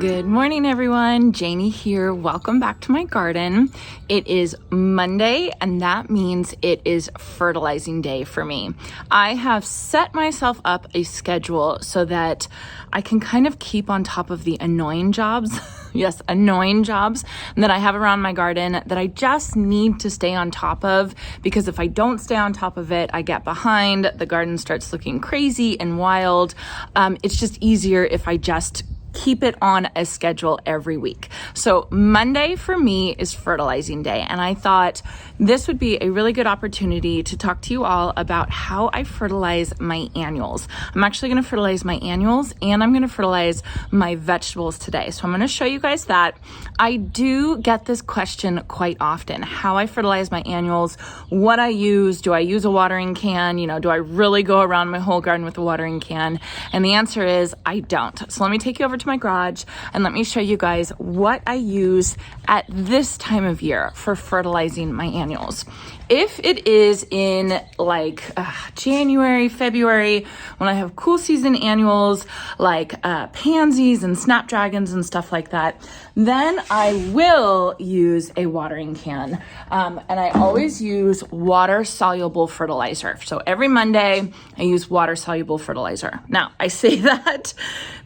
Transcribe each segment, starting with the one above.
Good morning, everyone. Janie here. Welcome back to my garden. It is Monday, and that means it is fertilizing day for me. I have set myself up a schedule so that I can kind of keep on top of the annoying jobs. Yes, annoying jobs that I have around my garden that I just need to stay on top of, because if I don't stay on top of it, I get behind. The garden starts looking crazy and wild. It's just easier if I just keep it on a schedule every week. So Monday for me is fertilizing day, and I thought this would be a really good opportunity to talk to you all about how I fertilize my annuals. I'm actually going to fertilize my annuals and I'm going to fertilize my vegetables today. So I'm going to show you guys that. I do get this question quite often, how I fertilize my annuals, what I use. Do I use a watering can? Do I really go around my whole garden with a watering can? And the answer is I don't. So let me take you over to my garage and let me show you guys what I use at this time of year for fertilizing my annuals. If it is in like January, February, when I have cool season annuals like pansies and snapdragons and stuff like that, then I will use a watering can. And I always use water soluble fertilizer. So every Monday I use water soluble fertilizer. Now I say that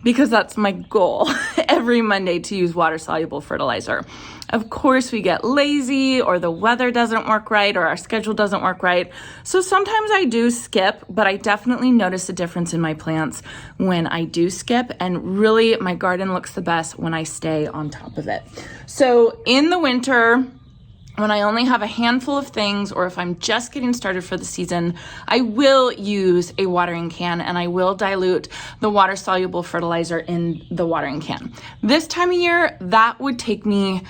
because that's my goal every Monday, to use water soluble fertilizer. Of course, we get lazy, or the weather doesn't work right, or our schedule doesn't work right. So sometimes I do skip, but I definitely notice a difference in my plants when I do skip. And really, my garden looks the best when I stay on top of it. So in the winter, when I only have a handful of things, or if I'm just getting started for the season, I will use a watering can and I will dilute the water soluble fertilizer in the watering can. This time of year, that would take me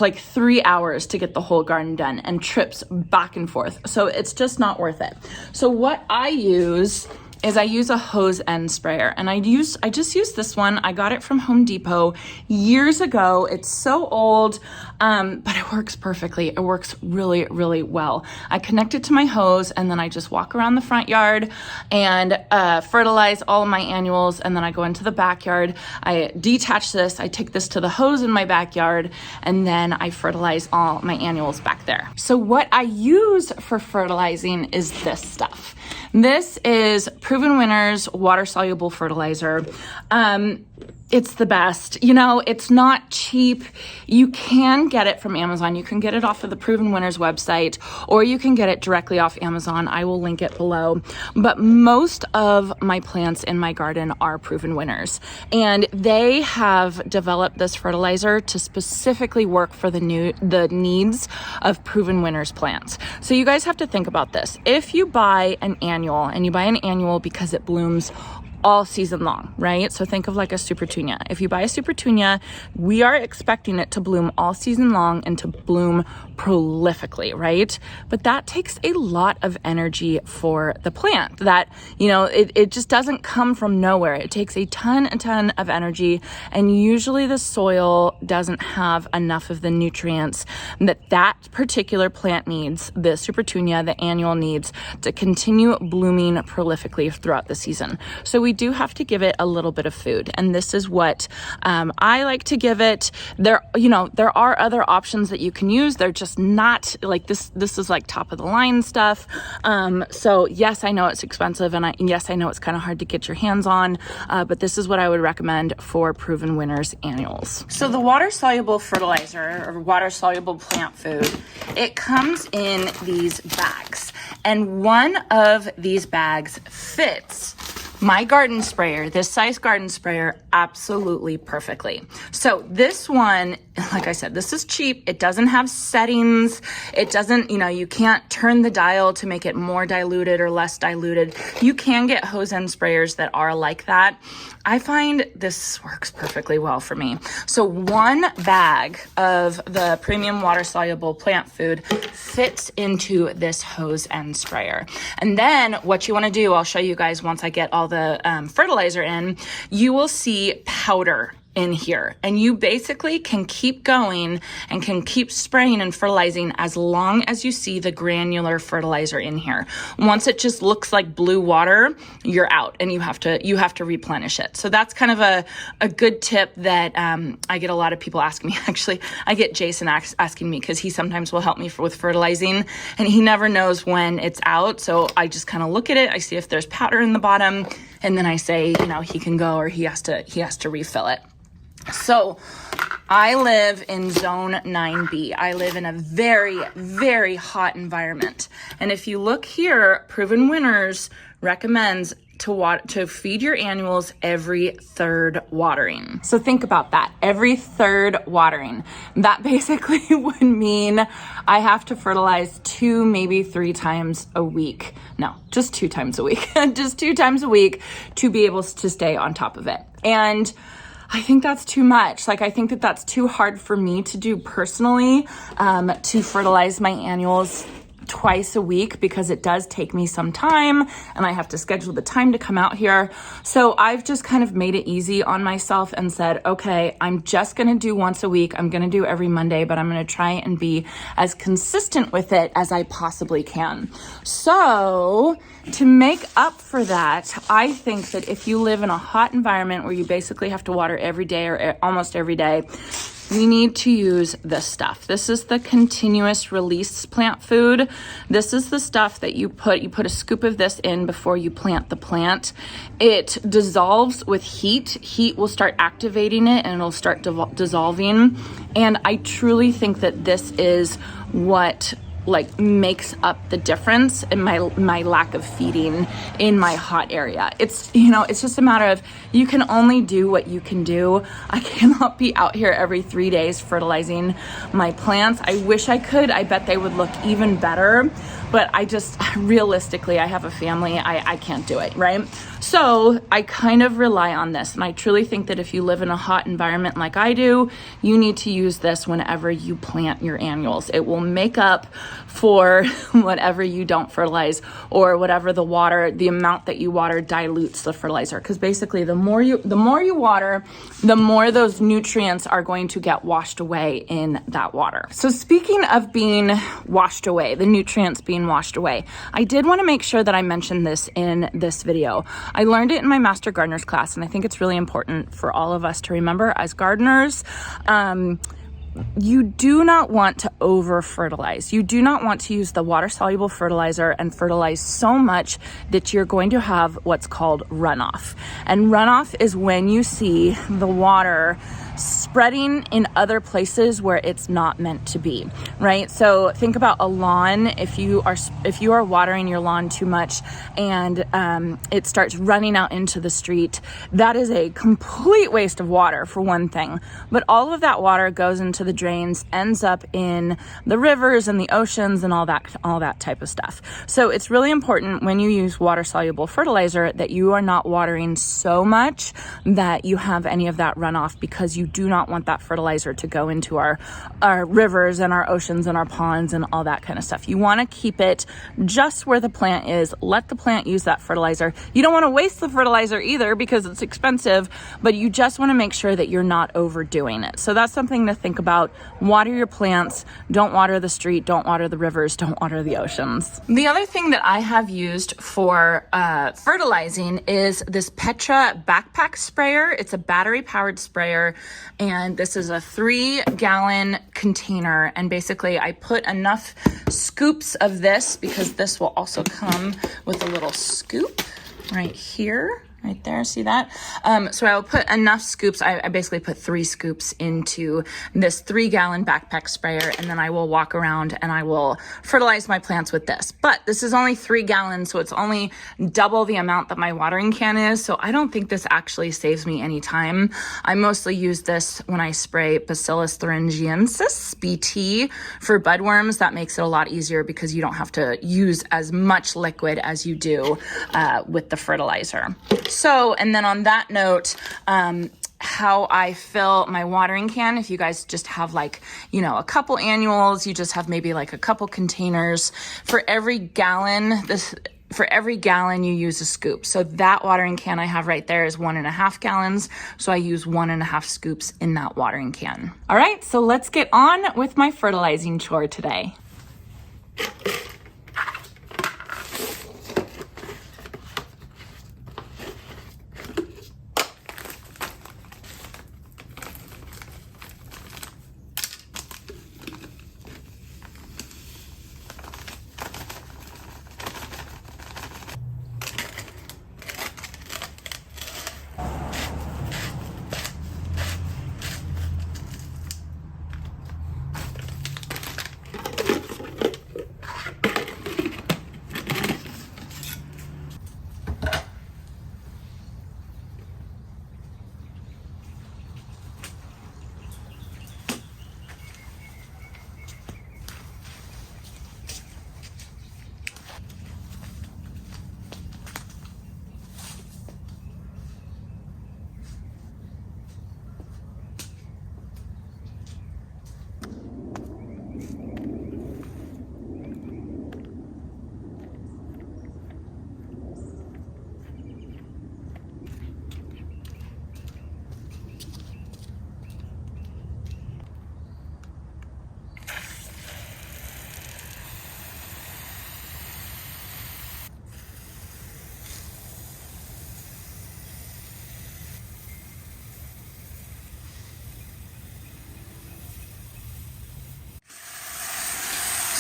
like 3 hours to get the whole garden done, and trips back and forth. So it's just not worth it. So what I use is I use a hose end sprayer, and I just use this one. I got it from Home Depot years ago. It's so old, but it works perfectly. It works really, really well. I connect it to my hose, and then I just walk around the front yard and fertilize all of my annuals, and then I go into the backyard. I detach this, I take this to the hose in my backyard, and then I fertilize all my annuals back there. So what I use for fertilizing is this stuff. This is Proven Winners water soluble fertilizer. It's the best. It's not cheap. You can get it from Amazon. You can get it off of the Proven Winners website, or you can get it directly off Amazon. I will link it below. But most of my plants in my garden are Proven Winners, and they have developed this fertilizer to specifically work for the needs of Proven Winners plants. So you guys have to think about this. If you buy an annual, and you buy an annual because it blooms all season long, right? So think of like a Supertunia. If you buy a Supertunia, we are expecting it to bloom all season long and to bloom prolifically, right? But that takes a lot of energy for the plant. That, it just doesn't come from nowhere. It takes a ton of energy, and usually the soil doesn't have enough of the nutrients that particular plant needs, the Supertunia, the annual, needs to continue blooming prolifically throughout the season. So we do have to give it a little bit of food, and this is what I like to give it. There are other options that you can use. They're just not like this. This is like top of the line stuff. So yes, I know it's expensive, and yes, I know it's kind of hard to get your hands on, but this is what I would recommend for Proven Winners annuals. So the water soluble fertilizer, or water soluble plant food, it comes in these bags, and one of these bags fits my garden sprayer, this size garden sprayer, absolutely perfectly. So this one, like I said, this is cheap. It doesn't have settings. It doesn't, you can't turn the dial to make it more diluted or less diluted. You can get hose end sprayers that are like that. I find this works perfectly well for me. So one bag of the premium water soluble plant food fits into this hose end sprayer. And then what you want to do, I'll show you guys once I get all the fertilizer in, you will see powder in here. And you basically can keep going and can keep spraying and fertilizing as long as you see the granular fertilizer in here. Once it just looks like blue water, you're out and you have to replenish it. So that's kind of a good tip that I get a lot of people asking me. Actually, I get Jason asking me because he sometimes will help me with fertilizing, and he never knows when it's out. So I just kind of look at it. I see if there's powder in the bottom, and then I say, he can go, or he has to refill it. So I live in zone 9B. I live in a very, very hot environment. And if you look here, Proven Winners recommends to feed your annuals every third watering. So think about that, every third watering. That basically would mean I have to fertilize 2, maybe 3 times a week. No, just 2 times a week. Just 2 times a week to be able to stay on top of it. And I think that's too much. I think that that's too hard for me to do personally, to fertilize my annuals twice a week, because it does take me some time and I have to schedule the time to come out here. So I've just kind of made it easy on myself and said, okay, I'm just going to do once a week. I'm going to do every Monday, but I'm going to try and be as consistent with it as I possibly can. So to make up for that, I think that if you live in a hot environment where you basically have to water every day or almost every day, we need to use this stuff. This is the continuous release plant food. This is the stuff that you put a scoop of this in before you plant the plant. It dissolves with heat. Heat will start activating it and it'll start dissolving. And I truly think that this is what makes up the difference in my lack of feeding in my hot area. It's just a matter of, you can only do what you can do. I cannot be out here every 3 days fertilizing my plants. I wish I could. I bet they would look even better, but realistically, I have a family. I can't do it, right? So I kind of rely on this. And I truly think that if you live in a hot environment like I do, you need to use this whenever you plant your annuals. It will make up for whatever you don't fertilize, or whatever the amount that you water dilutes the fertilizer. Because basically the more you water, the more those nutrients are going to get washed away in that water. So speaking of being washed away, the nutrients being washed away, I did want to make sure that I mentioned this in this video. I learned it in my Master Gardener's class, and I think it's really important for all of us to remember as gardeners. You do not want to over fertilize. You do not want to use the water soluble fertilizer and fertilize so much that you're going to have what's called runoff. And runoff is when you see the water spreading in other places where it's not meant to be, right? So think about a lawn. If you are watering your lawn too much and it starts running out into the street, that is a complete waste of water, for one thing. But all of that water goes into the drains, ends up in the rivers and the oceans and all that type of stuff. So it's really important when you use water soluble fertilizer that you are not watering so much that you have any of that runoff, because you do not want that fertilizer to go into our rivers and our oceans and our ponds and all that kind of stuff. You want to keep it just where the plant is. Let the plant use that fertilizer. You don't want to waste the fertilizer either, because it's expensive, but you just want to make sure that you're not overdoing it. So that's something to think about. Water your plants. Don't water the street. Don't water the rivers. Don't water the oceans. The other thing that I have used for fertilizing is this Petra backpack sprayer. It's a battery powered sprayer, and this is a 3-gallon container. And basically I put enough scoops of this, because this will also come with a little scoop right here. Right there, see that? So I'll put enough scoops. I basically put 3 scoops into this 3-gallon backpack sprayer, and then I will walk around and I will fertilize my plants with this. But this is only 3 gallons, so it's only double the amount that my watering can is. So I don't think this actually saves me any time. I mostly use this when I spray Bacillus thuringiensis, BT, for budworms. That makes it a lot easier, because you don't have to use as much liquid as you do with the fertilizer. So, and then on that note, how I fill my watering can, if you guys just have a couple annuals, you just have maybe a couple containers. For every gallon, for every gallon you use a scoop. So that watering can I have right there is 1.5 gallons. So I use 1.5 scoops in that watering can. All right, so let's get on with my fertilizing chore today.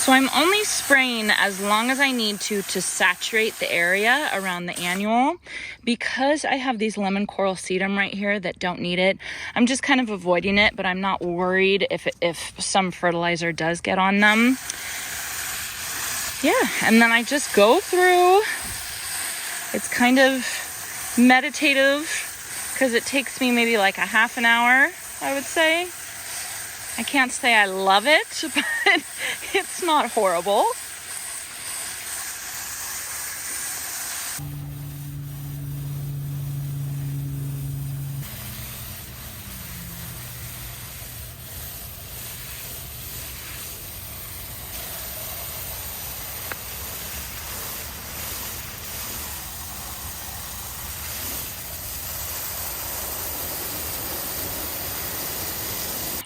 So I'm only spraying as long as I need to saturate the area around the annual. Because I have these lemon coral sedum right here that don't need it, I'm just kind of avoiding it, but I'm not worried if some fertilizer does get on them. Yeah, and then I just go through. It's kind of meditative because it takes me maybe like a half an hour, I would say. I can't say I love it, but it's not horrible.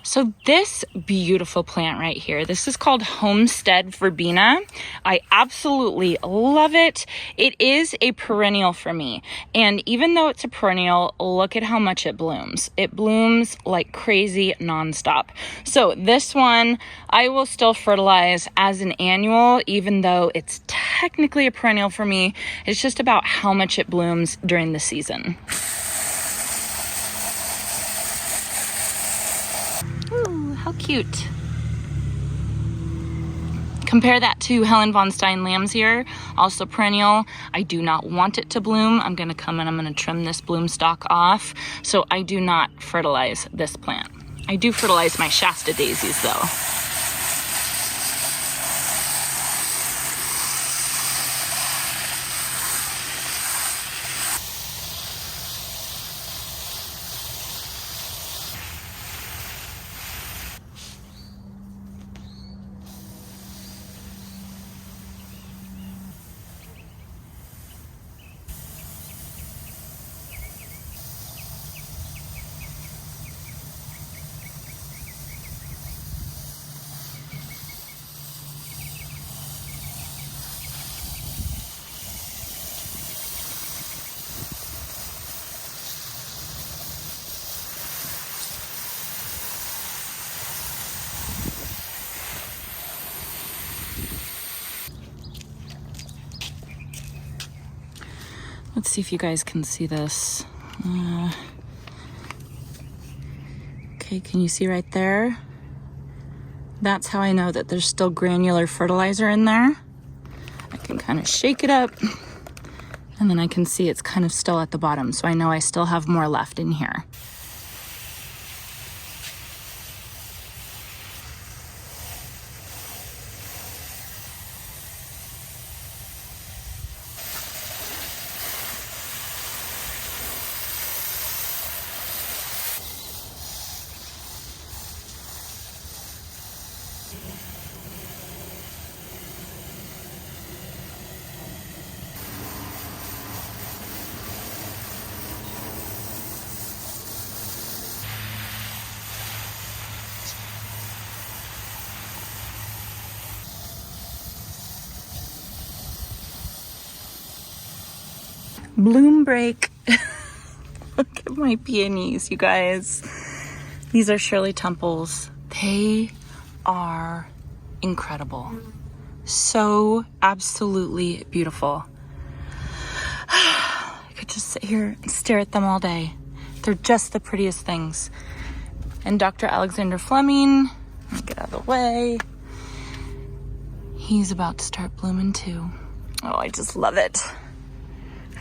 So this beautiful plant right here, this is called Homestead verbena. I absolutely love it. It is a perennial for me. And even though it's a perennial, look at how much it blooms. It blooms like crazy nonstop. So this one, I will still fertilize as an annual, even though it's technically a perennial for me. It's just about how much it blooms during the season. Ooh, how cute. Compare that to Helen von Stein lamb's ear, also perennial. I do not want it to bloom. I'm gonna come and I'm gonna trim this bloom stalk off. So I do not fertilize this plant. I do fertilize my Shasta daisies though. Let's see if you guys can see this. Okay, can you see right there? That's how I know that there's still granular fertilizer in there. I can kind of shake it up and then I can see it's kind of still at the bottom. So I know I still have more left in here. bloom break. Look at my peonies, you guys. These are Shirley Temples. They are incredible. So absolutely beautiful. I could just sit here and stare at them all day. They're just the prettiest things. And Dr. Alexander Fleming, let me get out of the way. He's about to start blooming too. Oh, I just love it.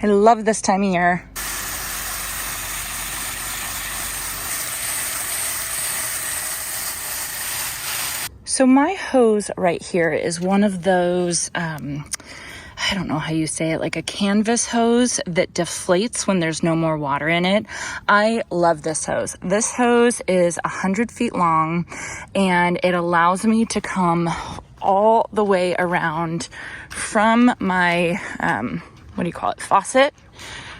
I love this time of year. So my hose right here is one of those, I don't know how you say it, like a canvas hose that deflates when there's no more water in it. I love this hose. This hose is 100 feet long, and it allows me to come all the way around from my, faucet.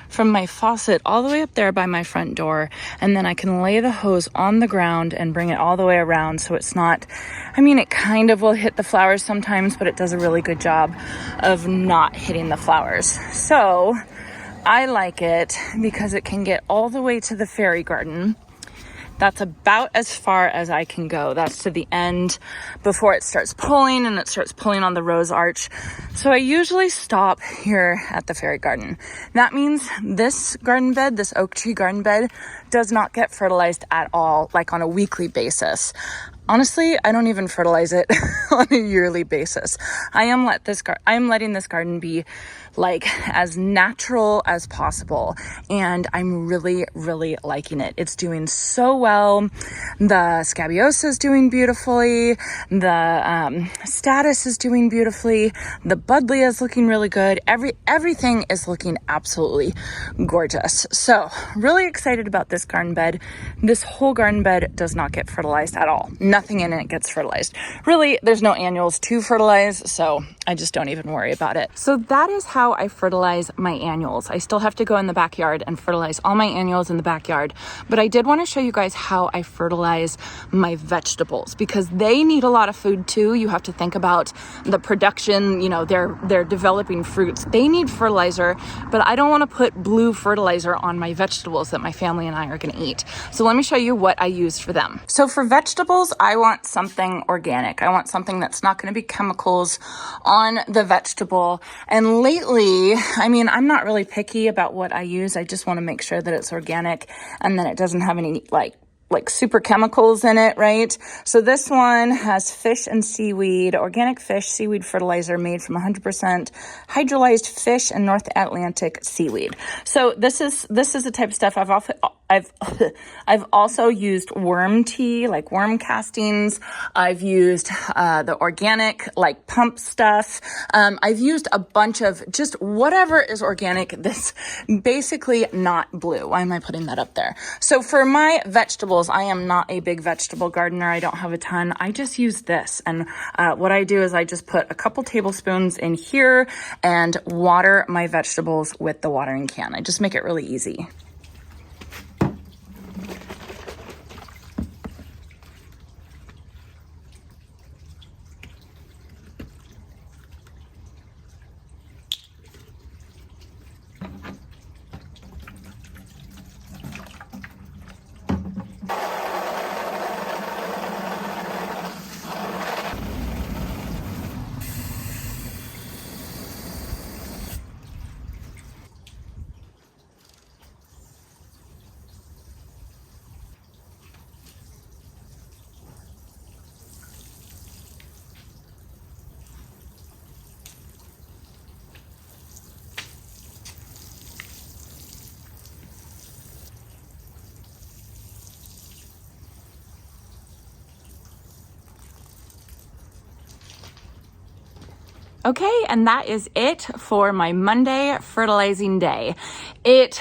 From my faucet all the way up there by my front door, and then I can lay the hose on the ground and bring it all the way around so it's not, it kind of will hit the flowers sometimes, but it does a really good job of not hitting the flowers. So I like it because it can get all the way to the fairy garden. That's about as far as I can go. That's to the end before it starts pulling, and it starts pulling on the rose arch. So I usually stop here at the fairy garden. That means this garden bed, this oak tree garden bed, does not get fertilized at all, like on a weekly basis. Honestly, I don't even fertilize it on a yearly basis. I am letting this garden be like as natural as possible, and I'm really, really liking it. It's doing so well. The scabiosa is doing beautifully. The status is doing beautifully. The buddleia is looking really good. Everything is looking absolutely gorgeous. So really excited about this garden bed. This whole garden bed does not get fertilized at all. Nothing in it gets fertilized. Really, there's no annuals to fertilize, so I just don't even worry about it. So that is how I fertilize my annuals. I still have to go in the backyard and fertilize all my annuals in the backyard, but I did want to show you guys how I fertilize my vegetables, because they need a lot of food too. You have to think about the production, they're developing fruits. They need fertilizer, but I don't want to put blue fertilizer on my vegetables that my family and I are going to eat. So let me show you what I use for them. So for vegetables, I want something organic. I want something that's not going to be chemicals on the vegetable. And lately, I'm not really picky about what I use. I just want to make sure that it's organic and that it doesn't have any like super chemicals in it, right? So this one has fish and seaweed, organic fish, seaweed fertilizer made from 100% hydrolyzed fish and North Atlantic seaweed. So this is the type of stuff I've also used worm tea, like worm castings. I've used the organic, like pump stuff. I've used a bunch of just whatever is organic. This basically not blue. Why am I putting that up there? So for my vegetables, I am not a big vegetable gardener. I don't have a ton. I just use this. And what I do is I just put a couple tablespoons in here and water my vegetables with the watering can. I just make it really easy. Okay, and that is it for my Monday fertilizing day. It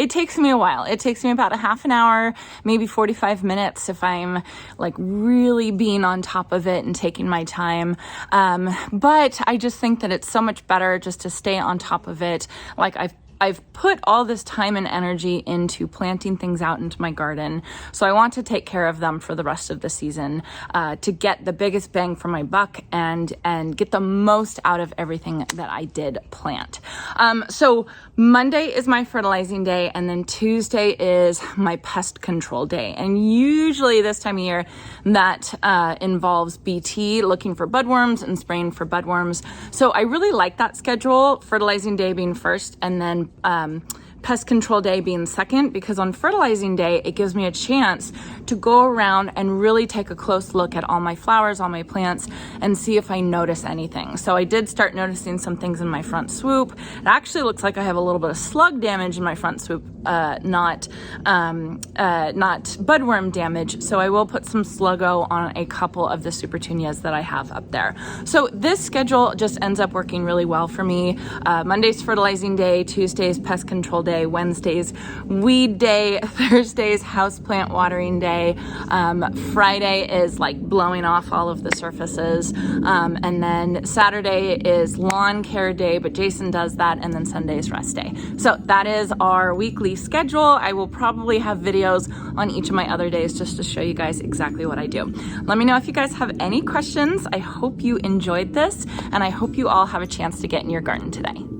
takes me a while. It takes me about a half an hour, maybe 45 minutes if I'm like really being on top of it and taking my time. But I just think that it's so much better just to stay on top of it. Like I've put all this time and energy into planting things out into my garden. So I want to take care of them for the rest of the season, to get the biggest bang for my buck and get the most out of everything that I did plant. So Monday is my fertilizing day, and then Tuesday is my pest control day. And usually this time of year that involves BT, looking for budworms and spraying for budworms. So I really like that schedule, fertilizing day being first and then pest control day being second, because on fertilizing day, it gives me a chance to go around and really take a close look at all my flowers, all my plants, and see if I notice anything. So I did start noticing some things in my front swoop. It actually looks like I have a little bit of slug damage in my front swoop, not budworm damage. So I will put some Sluggo on a couple of the Supertunias that I have up there. So this schedule just ends up working really well for me. Monday's fertilizing day, Tuesday's pest control day, Wednesday's weed day, Thursday's houseplant watering day, Friday is like blowing off all of the surfaces, and then Saturday is lawn care day, but Jason does that, and then Sunday's rest day. So that is our weekly schedule. I will probably have videos on each of my other days just to show you guys exactly what I do. Let me know if you guys have any questions. I hope you enjoyed this, and I hope you all have a chance to get in your garden today.